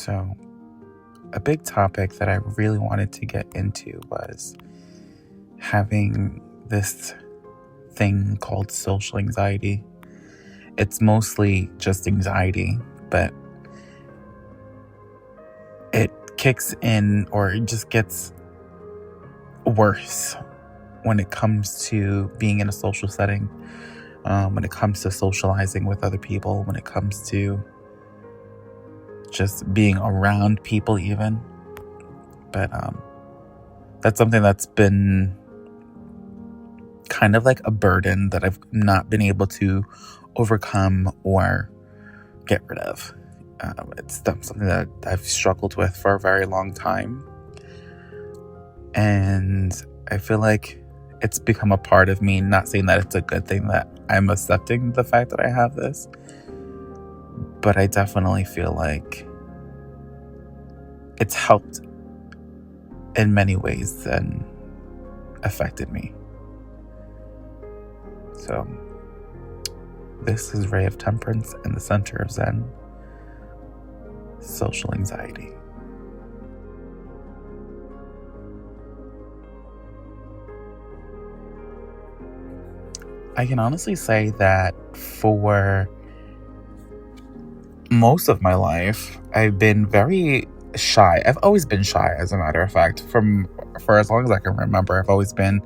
So, a big topic that I really wanted to get into was having this thing called social anxiety. It's mostly just anxiety, but it kicks in or it just gets worse when it comes to being in a social setting, when it comes to socializing with other people, when it comes to just being around people even. But that's something that's been kind of like a burden that I've not been able to overcome or get rid of. It's something that I've struggled with for a very long time. And I feel like it's become a part of me, not saying that it's a good thing that I'm accepting the fact that I have this, but I definitely feel like it's helped in many ways than affected me. So, this is Ray of Temperance in the center of Zen, social anxiety. I can honestly say that for most of my life, I've been very shy. I've always been shy, as a matter of fact. For as long as I can remember, I've always been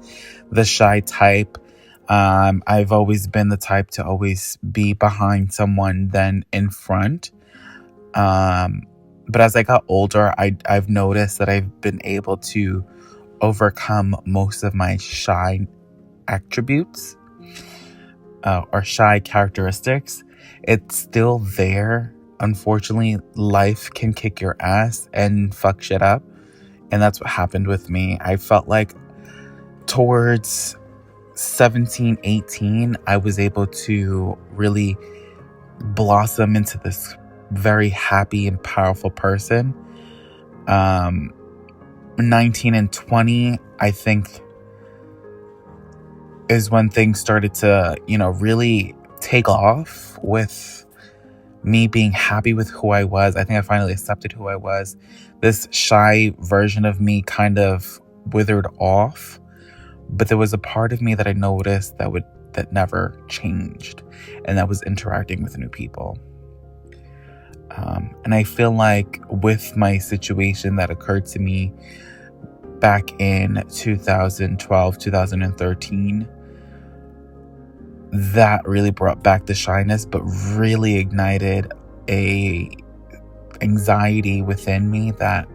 the shy type. I've always been the type to always be behind someone than in front. But as I got older, I've noticed that I've been able to overcome most of my shy attributes or shy characteristics. It's still there. Unfortunately, life can kick your ass and fuck shit up. And that's what happened with me. I felt like towards 17, 18, I was able to really blossom into this very happy and powerful person. 19 and 20, I think, is when things started to, really take off with me being happy with who I was. I think I finally accepted who I was. This shy version of me kind of withered off, but there was a part of me that I noticed that never changed, and that was interacting with new people. And I feel like with my situation that occurred to me back in 2012, 2013, that really brought back the shyness, but really ignited a anxiety within me that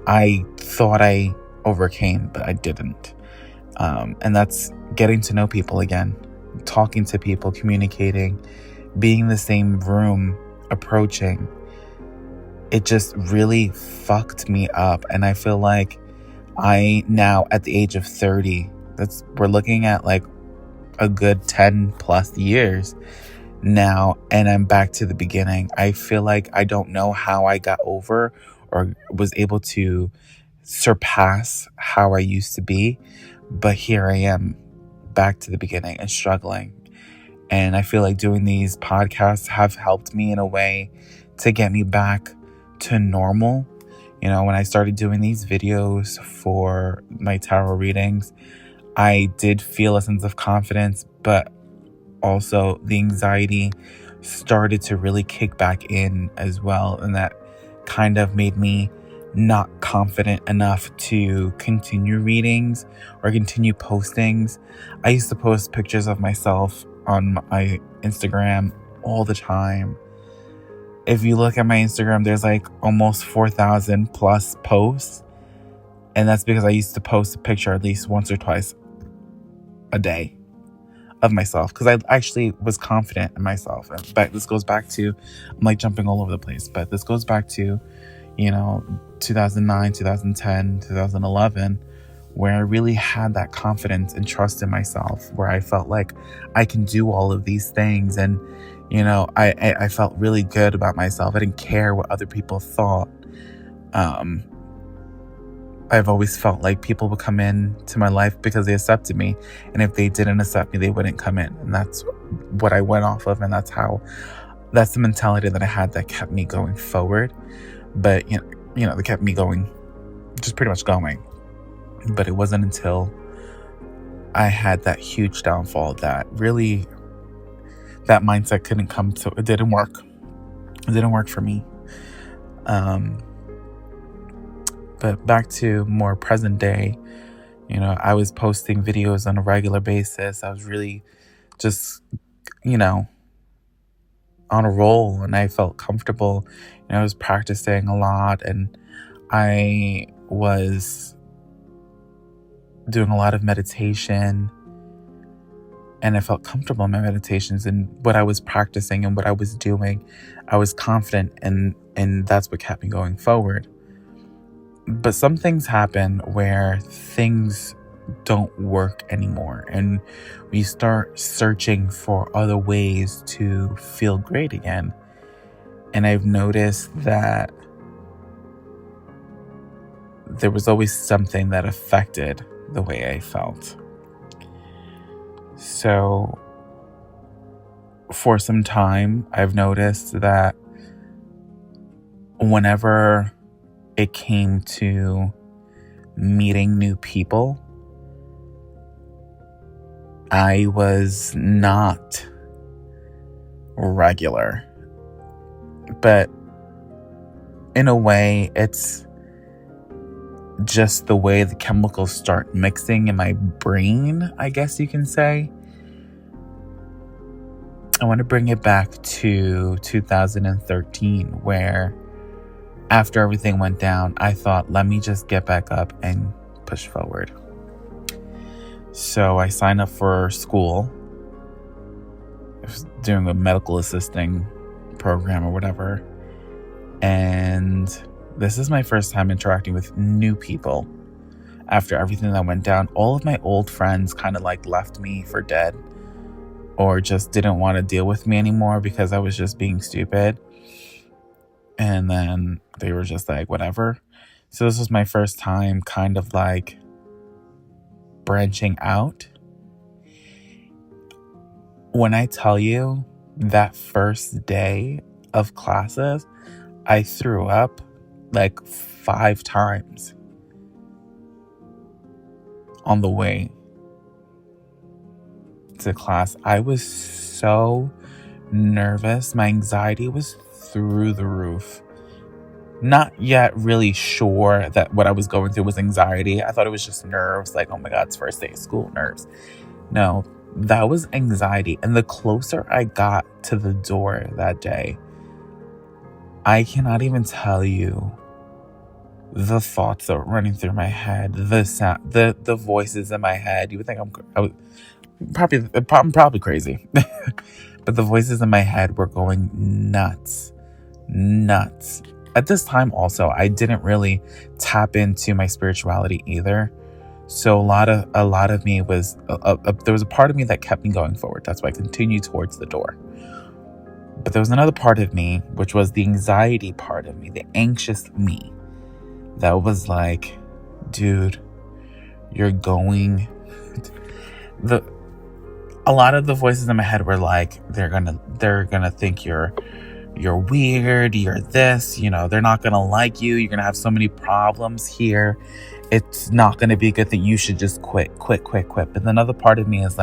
I thought I overcame, but I didn't. And that's getting to know people again, talking to people, communicating, being in the same room, approaching. It just really fucked me up. And I feel like I now, at the age of 30, we're looking at like a good 10 plus years now, and I'm back to the beginning. I feel like I don't know how I got over or was able to surpass how I used to be, but here I am back to the beginning and struggling. And I feel like doing these podcasts have helped me in a way to get me back to normal. When I started doing these videos for my tarot readings, I did feel a sense of confidence, but also the anxiety started to really kick back in as well. And that kind of made me not confident enough to continue readings or continue postings. I used to post pictures of myself on my Instagram all the time. If you look at my Instagram, there's like almost 4,000 plus posts. And that's because I used to post a picture at least once or twice a day of myself, because I actually was confident in myself. But this goes back to, I'm like jumping all over the place, but this goes back to 2009, 2010, 2011, where I really had that confidence and trust in myself, where I felt like I can do all of these things. And I felt really good about myself. I didn't care what other people thought. I've always felt like people would come into my life because they accepted me. And if they didn't accept me, they wouldn't come in. And that's what I went off of. And that's the mentality that I had that kept me going forward. But, they kept me going, just pretty much going. But it wasn't until I had that huge downfall that really that mindset couldn't come to, it didn't work. It didn't work for me. But back to more present day, I was posting videos on a regular basis. I was really just, on a roll, and I felt comfortable. I was practicing a lot, and I was doing a lot of meditation, and I felt comfortable in my meditations and what I was practicing and what I was doing. I was confident, and that's what kept me going forward. But some things happen where things don't work anymore, and we start searching for other ways to feel great again. And I've noticed that there was always something that affected the way I felt. So for some time, I've noticed that whenever it came to meeting new people, I was not regular. But in a way, it's just the way the chemicals start mixing in my brain, I guess you can say. I want to bring it back to 2013, where after everything went down, I thought, let me just get back up and push forward. So I signed up for school. I was doing a medical assisting program or whatever. And this is my first time interacting with new people. After everything that went down, all of my old friends kind of left me for dead, or just didn't want to deal with me anymore because I was just being stupid. And then they were just whatever. So this was my first time kind of branching out. When I tell you that first day of classes, I threw up 5 times on the way to class. I was so nervous. My anxiety was through the roof. Not yet really sure that what I was going through was anxiety. I thought it was just nerves, oh my God, it's first day of school, nerves. No, that was anxiety. And the closer I got to the door that day, I cannot even tell you the thoughts that were running through my head, the sound, the voices in my head. You would think I'm probably crazy. But the voices in my head were going nuts. At this time also, I didn't really tap into my spirituality either. So a lot of me was, there was a part of me that kept me going forward. That's why I continued towards the door. But there was another part of me, which was the anxiety part of me, the anxious me, that was dude, you're going. A lot of the voices in my head were they're gonna think you're weird, you're this, they're not gonna like you, you're gonna have so many problems here, it's not gonna be a good thing, you should just quit. But then another part of me is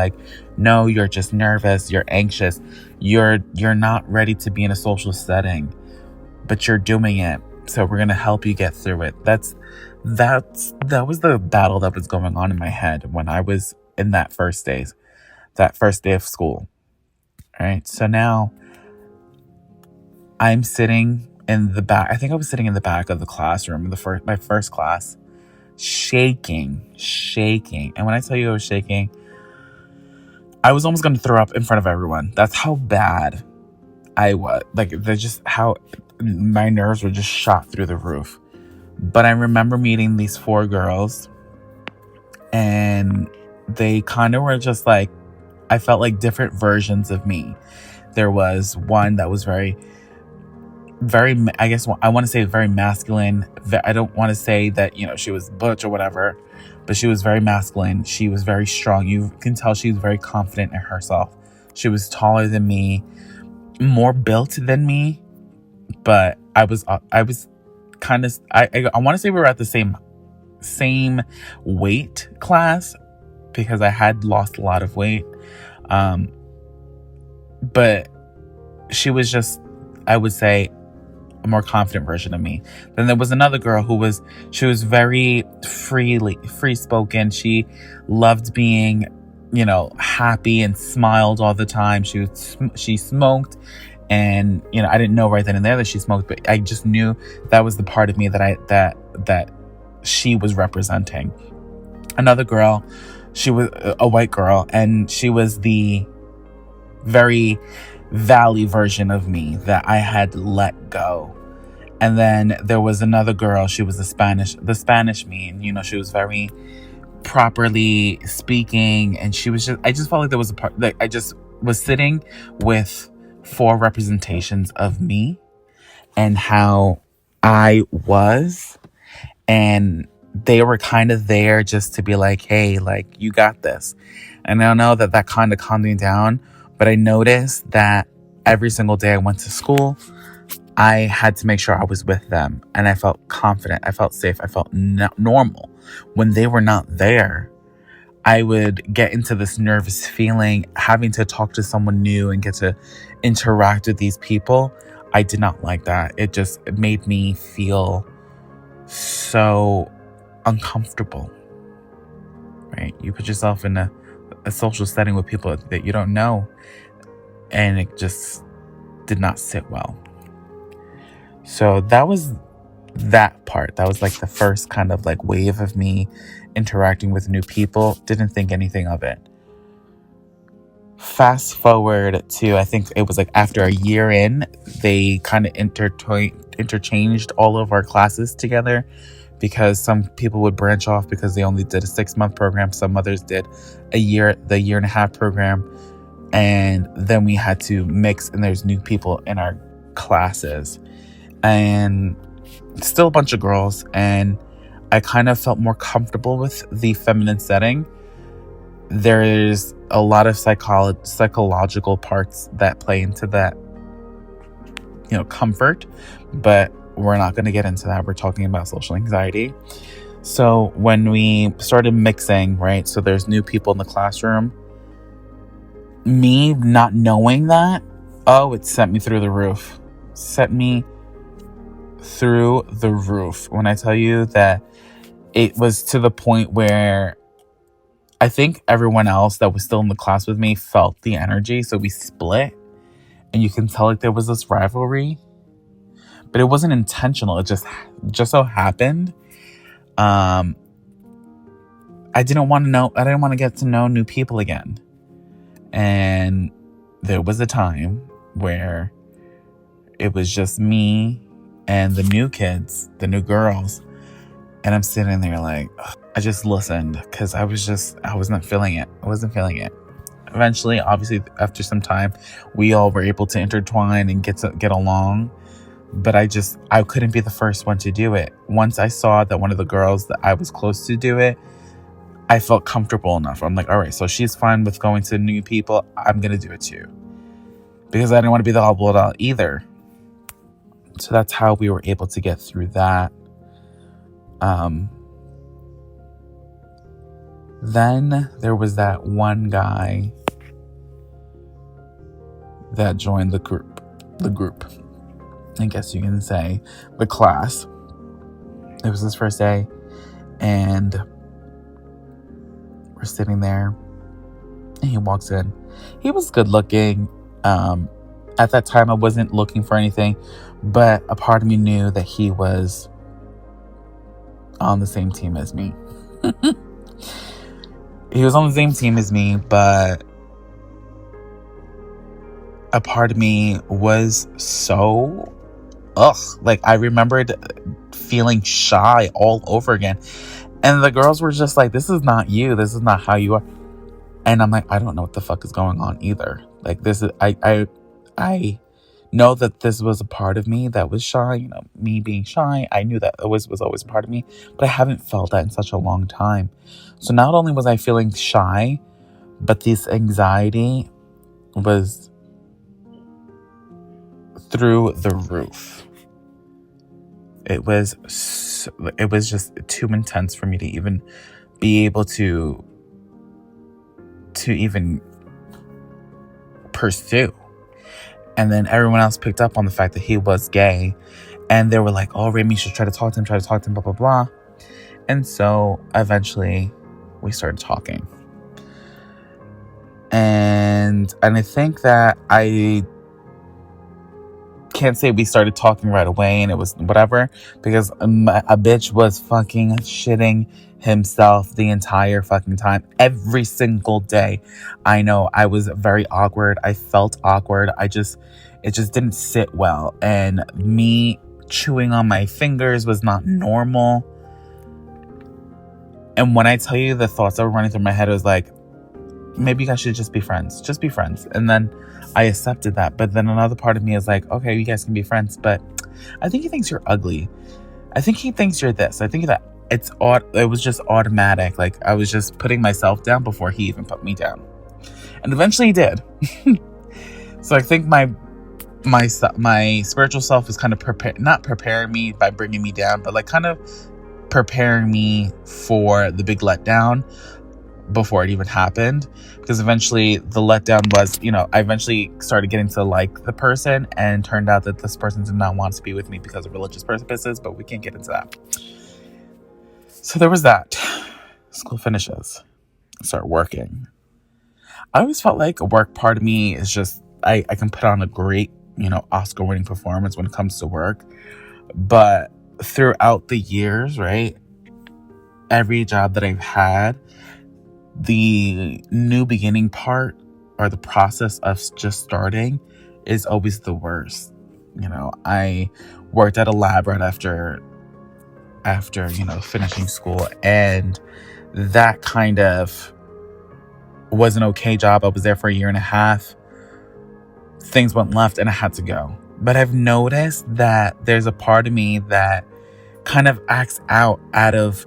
no, you're just nervous, you're anxious, you're not ready to be in a social setting, but you're doing it, so we're gonna help you get through it. That was the battle that was going on in my head when I was in that first day of school. All right, so now I'm sitting in the back. I think I was sitting in the back of the classroom, my first class, shaking. And when I tell you I was shaking, I was almost going to throw up in front of everyone. That's how bad I was. How my nerves were just shot through the roof. But I remember meeting these 4 girls, and they kind of were just I felt like different versions of me. There was one that was very, I guess I want to say very masculine. I don't want to say that, she was butch or whatever, but she was very masculine. She was very strong. You can tell she was very confident in herself. She was taller than me, more built than me, but I was kind of, I want to say we were at the same weight class because I had lost a lot of weight. But she was just, I would say, a more confident version of me. Then there was another girl she was very free spoken. She loved being, happy and smiled all the time. She smoked, and I didn't know right then and there that she smoked, but I just knew that was the part of me that she was representing. Another girl, she was a white girl, and she was the very valley version of me that I had let go. And then there was another girl, she was the Spanish me, and she was very properly speaking, and I just felt like there was a part, like I just was sitting with 4 representations of me and how I was, and they were kind of there just to be like, hey, like, you got this. And I know that kind of calmed me down, but I noticed that every single day I went to school, I had to make sure I was with them, and I felt confident, I felt safe, I felt normal. When they were not there, I would get into this nervous feeling, having to talk to someone new and get to interact with these people. I did not like that. It made me feel so uncomfortable, right? You put yourself in a social setting with people that you don't know, and it just did not sit well. So that was that part. That was like the first kind of like wave of me interacting with new people. Didn't think anything of it. Fast forward to, I think it was like after a year in, they kind of interchanged all of our classes together, because some people would branch off because they only did a 6-month program. Some others did the year and a half program. And then we had to mix, and there's new people in our classes, and still a bunch of girls. And I kind of felt more comfortable with the feminine setting. There's a lot of psychological parts that play into that, comfort, but we're not going to get into that. We're talking about social anxiety. So when we started mixing, right, so there's new people in the classroom, me not knowing that, it sent me through the roof. When I tell you that it was to the point where I think everyone else that was still in the class with me felt the energy. So we split, and you can tell like there was this rivalry, but it wasn't intentional. It just so happened. I didn't want to get to know new people again. And there was a time where it was just me and the new kids, the new girls. And I'm sitting there like, I just listened because I wasn't feeling it. I wasn't feeling it. Eventually, obviously, after some time, we all were able to intertwine and get along. But I couldn't be the first one to do it. Once I saw that one of the girls that I was close to do it, I felt comfortable enough. I'm like, all right, so she's fine with going to new people. I'm going to do it too. Because I didn't want to be the oddball out either. So that's how we were able to get through that. Then there was that one guy that joined the group. I guess you can say the class. It was his first day, and we're sitting there, and he walks in. He was good looking. At that time, I wasn't looking for anything, but a part of me knew that he was on the same team as me. He was on the same team as me, but a part of me was so, like I remembered feeling shy all over again. And the girls were just like, this is not you. This is not how you are. And I'm like, I don't know what the fuck is going on either. Like this is, I know that this was a part of me that was shy, me being shy. I knew that it was always a part of me, but I haven't felt that in such a long time. So not only was I feeling shy, but this anxiety was through the roof. It was just too intense for me to even be able to even pursue. And then everyone else picked up on the fact that he was gay, and they were like, "Oh, Remy should try to talk to him, blah blah blah." And so eventually, we started talking, and I think that I can't say we started talking right away and it was whatever, because a bitch was fucking shitting himself the entire fucking time, every single day. I know I was very awkward. I felt awkward. It just didn't sit well. And me chewing on my fingers was not normal. And when I tell you the thoughts that were running through my head, it was like, maybe you guys should just be friends. Just be friends. And then I accepted that. But then another part of me is like, okay, you guys can be friends, but I think he thinks you're ugly. I think he thinks you're this. I think that it was just automatic. Like, I was just putting myself down before he even put me down. And eventually he did. So I think my spiritual self was kind of not preparing me by bringing me down, but like kind of preparing me for the big letdown before it even happened. Because eventually the letdown was, I eventually started getting to like the person, and turned out that this person did not want to be with me because of religious purposes, but we can't get into that. So there was that. School finishes. Start working. I always felt like a work part of me is just, I can put on a great, Oscar-winning performance when it comes to work. But throughout the years, right, every job that I've had, the new beginning part, or the process of just starting, is always the worst. I worked at a lab right after finishing school, and that kind of was an okay job. I was there for a year and a half. Things went left and I had to go. But I've noticed that there's a part of me that kind of acts out of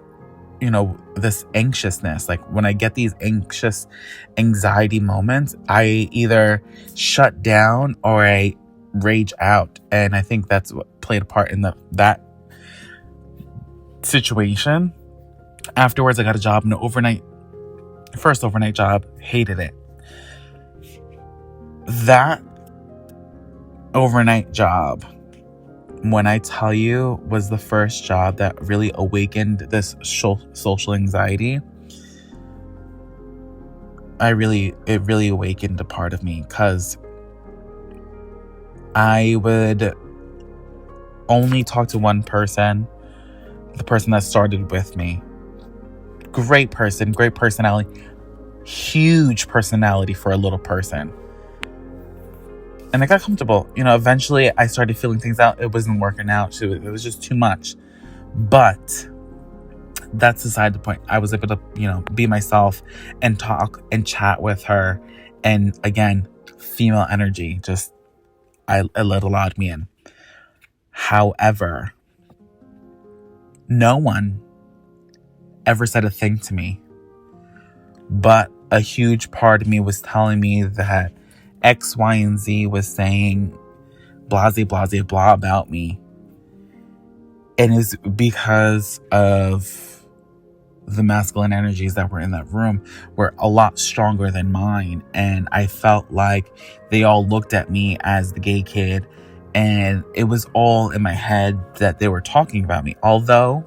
this anxiousness. Like, when I get these anxiety moments, I either shut down or I rage out. And I think that's what played a part in that situation. Afterwards, I got a job, first overnight job, hated it. That overnight job, when I tell you, was the first job that really awakened this social anxiety. It really awakened a part of me, because I would only talk to one person, the person that started with me. Great person, great personality, huge personality for a little person. And I got comfortable. Eventually I started feeling things out. It wasn't working out. It was just too much. But that's beside the point. I was able to, be myself and talk and chat with her. And again, female energy, just, it allowed me in. However, no one ever said a thing to me. But a huge part of me was telling me that X, Y, and Z was saying blah, blah about me. And it's because of the masculine energies that were in that room were a lot stronger than mine. And I felt like they all looked at me as the gay kid. And it was all in my head that they were talking about me. Although,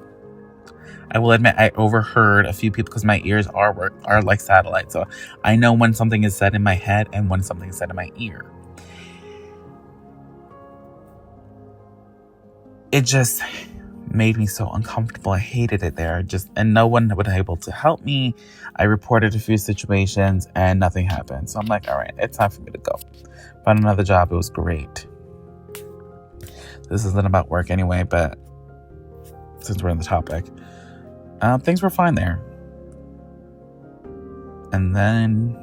I will admit, I overheard a few people, because my ears are like satellites. So I know when something is said in my head and when something is said in my ear. It just made me so uncomfortable. I hated it there. And no one was able to help me. I reported a few situations and nothing happened. So I'm like, all right, it's time for me to go. Found another job. It was great. This isn't about work anyway, but since we're on the topic, things were fine there. And then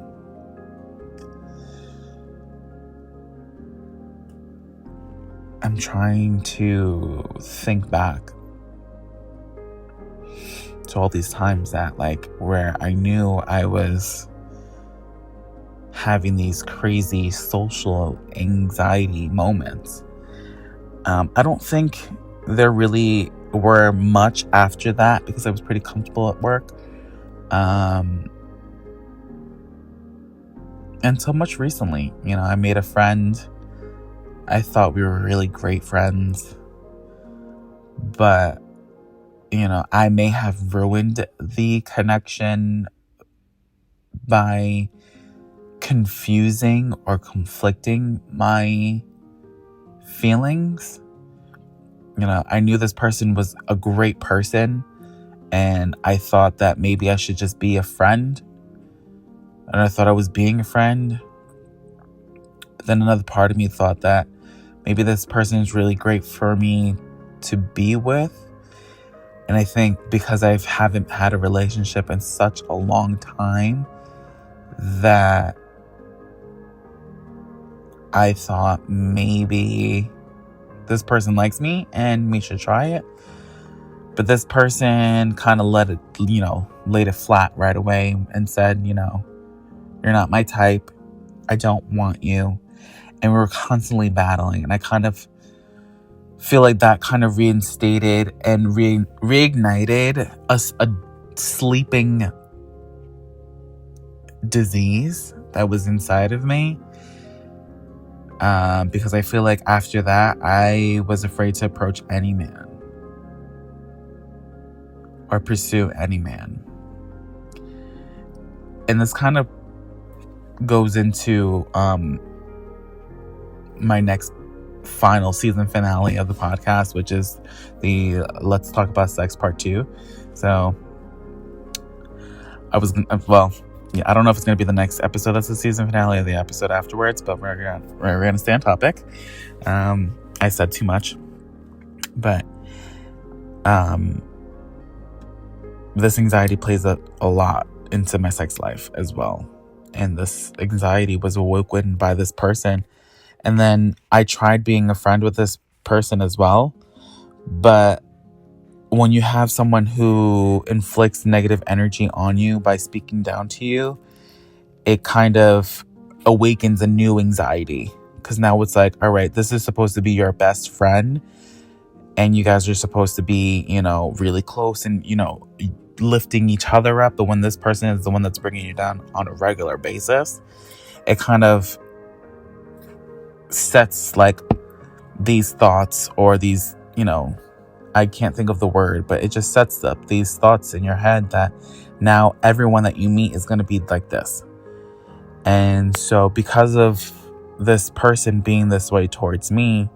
I'm trying to think back to all these times that, like, where I knew I was having these crazy social anxiety moments. I don't think there really were much after that because I was pretty comfortable at work. Until much recently, I made a friend. I thought we were really great friends, but I may have ruined the connection by confusing or conflicting my feelings. I knew this person was a great person, and I thought that maybe I should just be a friend, and I thought I was being a friend. Then another part of me thought that maybe this person is really great for me to be with. And I think because I haven't had a relationship in such a long time, that I thought maybe this person likes me and we should try it. But this person kind of laid it flat right away and said, you're not my type. I don't want you. And we were constantly battling. And I kind of feel like that kind of reinstated and reignited a sleeping disease that was inside of me. Because I feel like after that, I was afraid to approach any man or pursue any man. And this kind of goes into my next final season finale of the podcast, which is the Let's Talk About Sex Part 2. So I don't know if it's going to be the next episode that's the season finale or the episode afterwards, but we're gonna stay on topic. I said too much, but this anxiety plays a lot into my sex life as well. And this anxiety was awoken by this person. And then I tried being a friend with this person as well. But when you have someone who inflicts negative energy on you by speaking down to you, it kind of awakens a new anxiety. Because now it's like, all right, this is supposed to be your best friend. And you guys are supposed to be, really close and, lifting each other up. But when this person is the one that's bringing you down on a regular basis, it kind of sets like these thoughts or these, I can't think of the word, but it just sets up these thoughts in your head that now everyone that you meet is going to be like this. And so because of this person being this way towards me,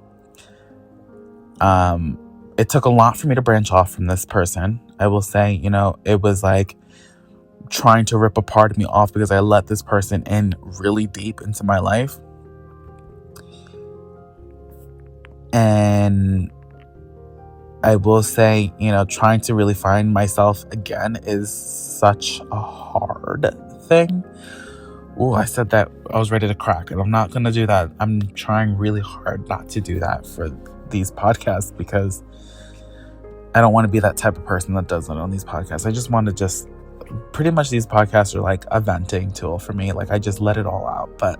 it took a lot for me to branch off from this person. I will say, it was like trying to rip a part of me off because I let this person in really deep into my life. And I will say, trying to really find myself again is such a hard thing. Oh, I said that I was ready to crack, and I'm not going to do that. I'm trying really hard not to do that for these podcasts because I don't want to be that type of person that does it on these podcasts. I just want to pretty much these podcasts are like a venting tool for me. Like I just let it all out, but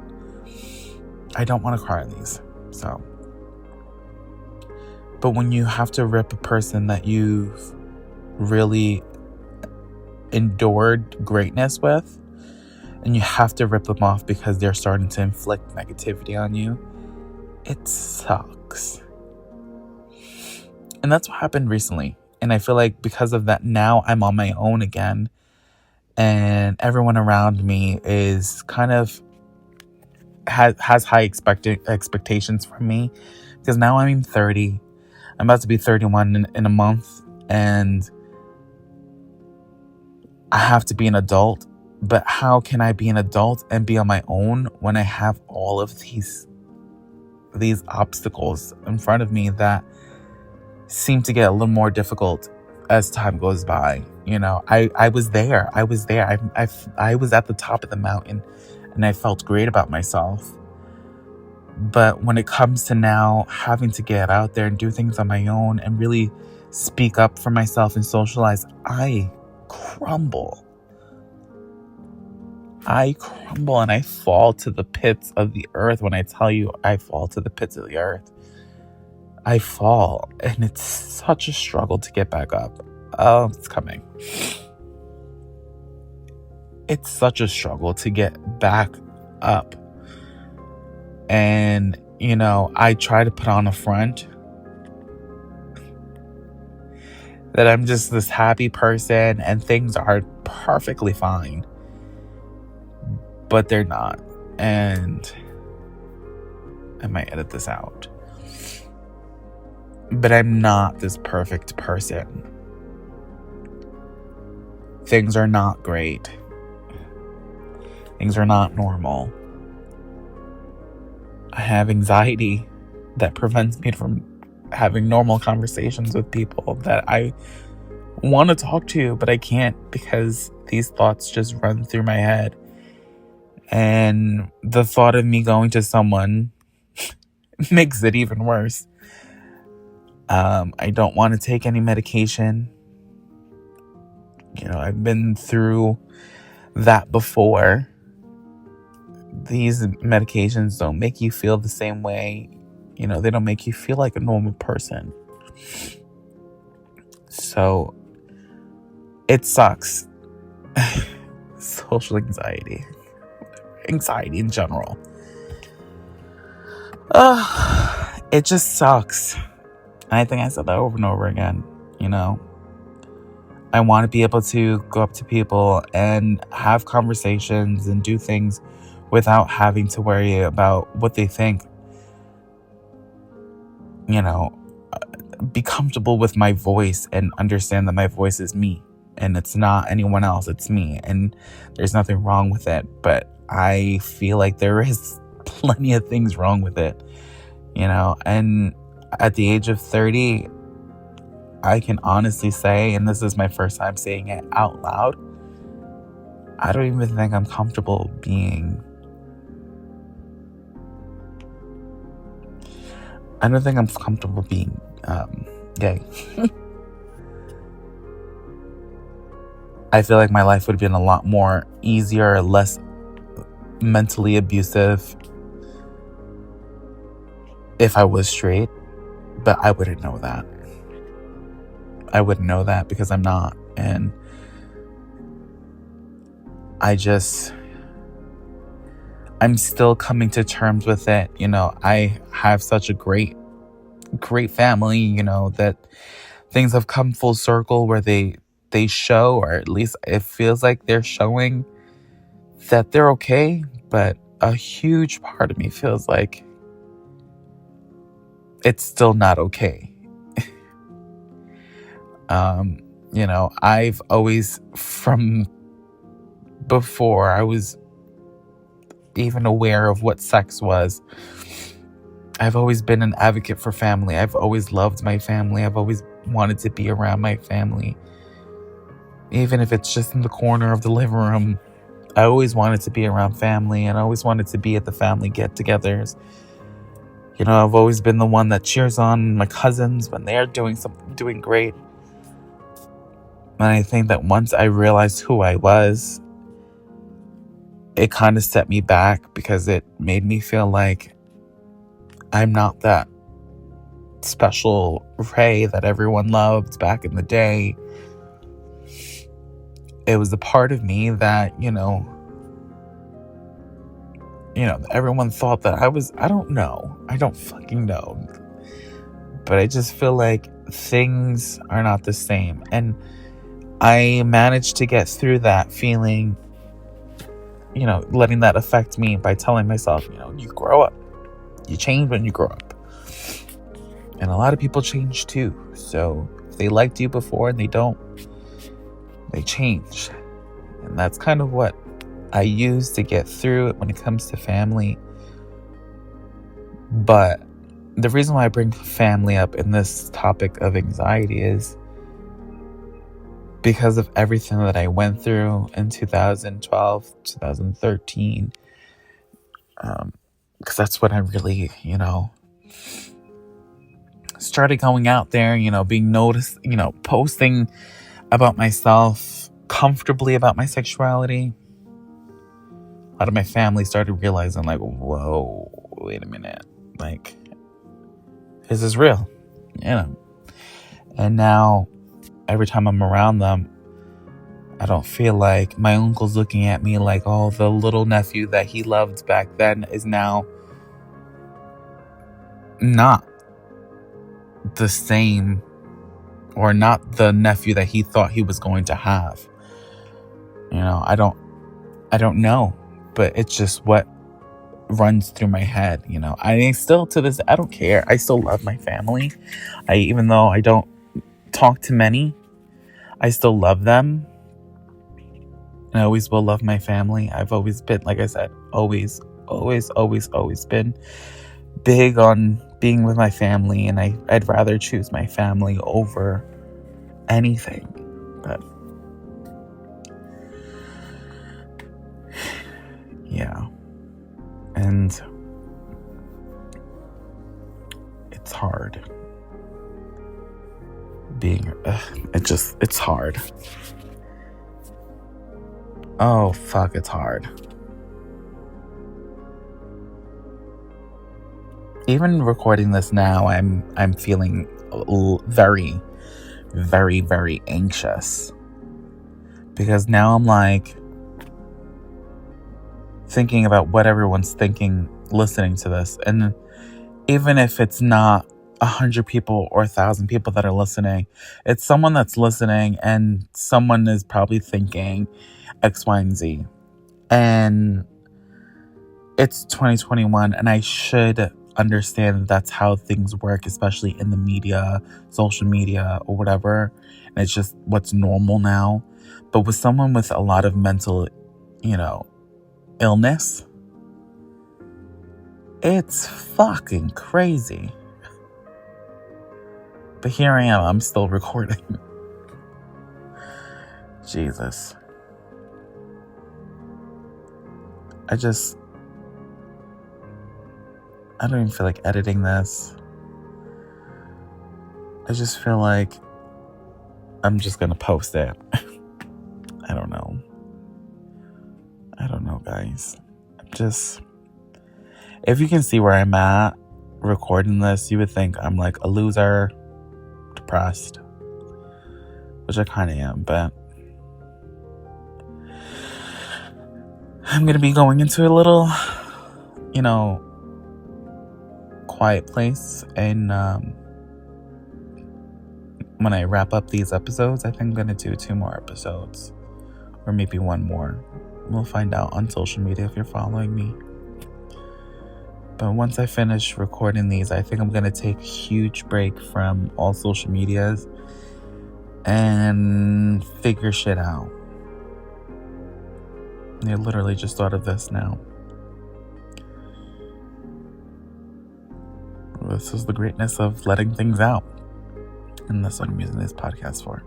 I don't want to cry on these. But when you have to rip a person that you've really endured greatness with, and you have to rip them off because they're starting to inflict negativity on you, it sucks. And that's what happened recently. And I feel like because of that, now I'm on my own again. And everyone around me is kind of has high expectations from me. Because now I'm 30. I'm about to be 31 in a month. And I have to be an adult. But how can I be an adult and be on my own when I have all of these obstacles in front of me that seem to get a little more difficult as time goes by? I was there. I was at the top of the mountain and I felt great about myself. But when it comes to now having to get out there and do things on my own and really speak up for myself and socialize, I crumble and I fall to the pits of the earth. When I tell you I fall to the pits of the earth, I fall, and it's such a struggle to get back up. Oh, it's coming. It's such a struggle to get back up. And, I try to put on a front that I'm just this happy person and things are perfectly fine. But they're not. And I might edit this out. But I'm not this perfect person. Things are not great. Things are not normal. I have anxiety that prevents me from having normal conversations with people that I want to talk to, but I can't because these thoughts just run through my head. And the thought of me going to someone makes it even worse. I don't want to take any medication. I've been through that before. These medications don't make you feel the same way. They don't make you feel like a normal person. So it sucks. Social anxiety in general. It just sucks. And I think I said that over and over again. I want to be able to go up to people and have conversations and do things without having to worry about what they think. Be comfortable with my voice and understand that my voice is me and it's not anyone else, it's me, and there's nothing wrong with it. But I feel like there is plenty of things wrong with it, and at the age of 30, I can honestly say, and this is my first time saying it out loud, I don't even think I'm comfortable being gay. I feel like my life would have been a lot more easier, less mentally abusive if I was straight, but I wouldn't know that. I wouldn't know that because I'm not. And I'm still coming to terms with it. I have such a great family, that things have come full circle where they show, or at least it feels like they're showing that they're okay. But a huge part of me feels like it's still not okay. I've always, from before I was even aware of what sex was, I've always been an advocate for family. I've always loved my family. I've always wanted to be around my family. Even if it's just in the corner of the living room, I always wanted to be around family, and I always wanted to be at the family get-togethers. I've always been the one that cheers on my cousins when they're doing great. And I think that once I realized who I was, it kind of set me back because it made me feel like I'm not that special Ray that everyone loved back in the day. It was a part of me that, everyone thought that I don't know. I don't fucking know. But I just feel like things are not the same. And I managed to get through that feeling, letting that affect me by telling myself, you grow up. You change when you grow up. And a lot of people change too. So if they liked you before and they don't, they change. And that's kind of what I use to get through it when it comes to family. But the reason why I bring family up in this topic of anxiety is because of everything that I went through in 2012, 2013. Because that's when I really, started going out there, being noticed, posting about myself, comfortably about my sexuality. A lot of my family started realizing, like, whoa, wait a minute. Like, because it's real, you know. And now, every time I'm around them, I don't feel like my uncle's looking at me like, oh, the little nephew that he loved back then is now not the same, or not the nephew that he thought he was going to have. You know, I don't know, but it's just what runs through my head. You know, I still, to this, I don't care. I still love my family. Even though I don't talk to many, I still love them. And I always will love my family. I've always been, like I said, always been big on being with my family, and I'd rather choose my family over anything. But yeah, and it's hard being, it's hard. Oh fuck, it's hard. Even recording this now, I'm feeling very, very, very anxious, because now I'm like thinking about what everyone's thinking listening to this. And even if it's not 100 people or 1,000 people that are listening, it's someone that's listening, and someone is probably thinking X, Y, and Z. And it's 2021, and I should understand that that's how things work, especially in the media, social media, or whatever. And it's just what's normal now. But with someone with a lot of mental, illness, it's fucking crazy. But here I am, I'm still recording. Jesus. I don't even feel like editing this. I just feel like I'm just gonna post it. I don't know, guys. If you can see where I'm at recording this, you would think I'm like a loser, depressed, which I kind of am, but I'm gonna be going into a little, quiet place, and when I wrap up these episodes, I think I'm gonna do 2 more episodes, or maybe 1 more. We'll find out on social media if you're following me. But once I finish recording these, I think I'm gonna take a huge break from all social medias and figure shit out. I literally just thought of this now. This is the greatness of letting things out. And that's what I'm using this podcast for.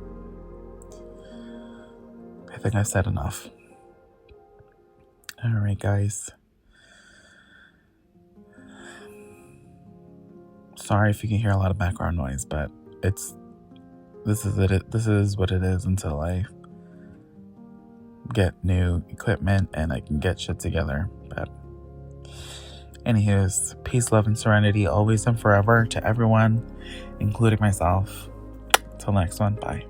I think I've said enough. Alright, guys. Sorry if you can hear a lot of background noise, but this is what it is until I get new equipment and I can get shit together. But anywho's, peace, love, and serenity always and forever to everyone, including myself. Till next one, bye.